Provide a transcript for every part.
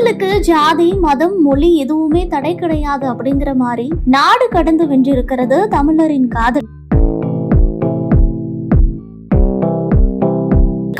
காதலுக்கு ஜாதி, மதம், மொழி எதுவுமே தடை கிடையாது அப்படிங்கிற மாதிரி நாடு கடந்து வென்றிருக்கிறது தமிழரின் காதல்.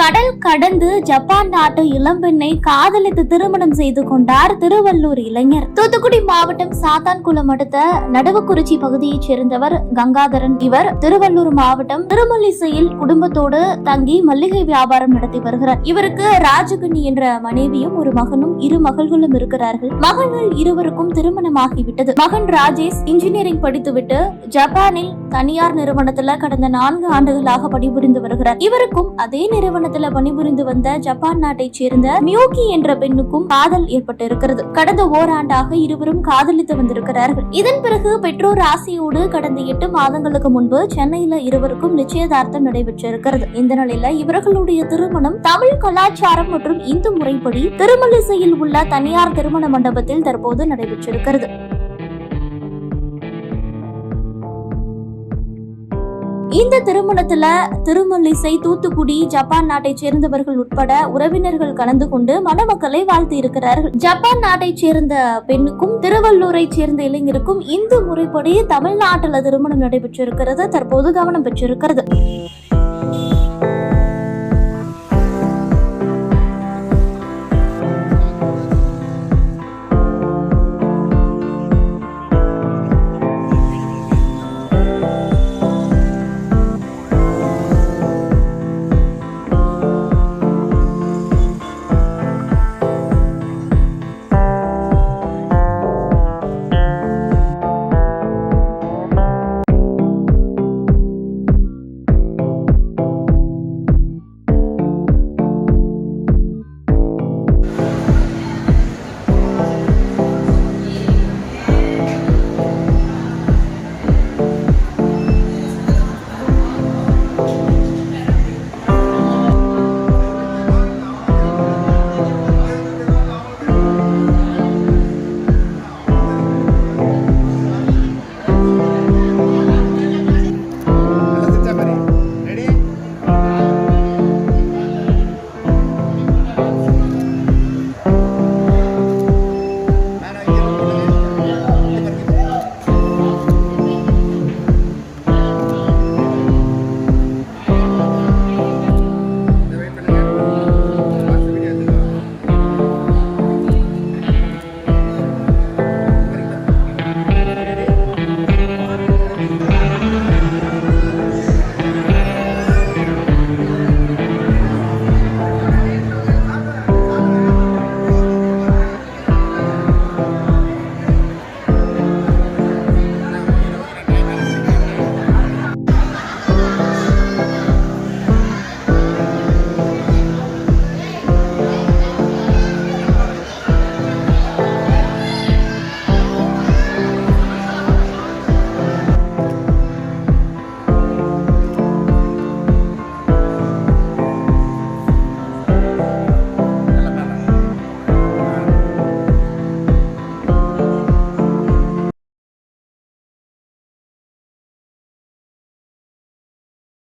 கடல் கடந்து ஜப்பான் நாட்டு இளம்பெண்ணை காதலித்து திருமணம் செய்து கொண்டார் திருவள்ளூர் இளைஞர். தூத்துக்குடி மாவட்டம் சாத்தான்குளம் அடுத்த நடுவக்குறிச்சி பகுதியைச் சேர்ந்தவர் கங்காதரன். இவர் திருவள்ளூர் மாவட்டம் திருமல்லிசையில் குடும்பத்தோடு தங்கி மல்லிகை வியாபாரம் நடத்தி வருகிறார். இவருக்கு ராஜகண்ணி என்ற மனைவியும் ஒரு மகனும் 2 மகள்களும் இருக்கிறார்கள். மகன்கள் இருவருக்கும் திருமணமாகிவிட்டது. மகன் ராஜேஷ் இன்ஜினியரிங் படித்துவிட்டு ஜப்பானில் தனியார் நிறுவனத்துல கடந்த 4 ஆண்டுகளாக பணிபுரிந்து வருகிறார். இவருக்கும் அதே நிறுவனத்தில் பணிபுரிந்து வந்த ஜப்பான் நாட்டைச் சேர்ந்த மியூகி என்ற பெண்ணுக்கும் காதல் ஏற்பட்டு இருக்கிறது. கடந்த ஓராண்டாக இருவரும் காதலித்து வந்திருக்கிறார்கள். இதன் பிறகு பெற்றோர் ஆசையோடு கடந்த 8 மாதங்களுக்கு முன்பு சென்னையில இருவருக்கும் நிச்சயதார்த்தம் நடைபெற்றிருக்கிறது. இந்த நிலையில இவர்களுடைய திருமணம் தமிழ் கலாச்சாரம் மற்றும் இந்து முறைப்படி திருமல்லிசையில் உள்ள தனியார் திருமண மண்டபத்தில் தற்போது நடைபெற்றிருக்கிறது. இந்த திருமணத்துல திருமல்லிசை, தூத்துக்குடி, ஜப்பான் நாட்டை சேர்ந்தவர்கள் உட்பட உறவினர்கள் கலந்து கொண்டு மணமக்களை வாழ்த்தி இருக்கிறார்கள். ஜப்பான் நாட்டை சேர்ந்த பெண்ணுக்கும் திருவள்ளூரை சேர்ந்த இளைஞருக்கும் இந்து முறைப்படி தமிழ்நாட்டில் திருமணம் நடைபெற்றிருக்கிறது. தற்போது கவனம் பெற்றிருக்கிறது.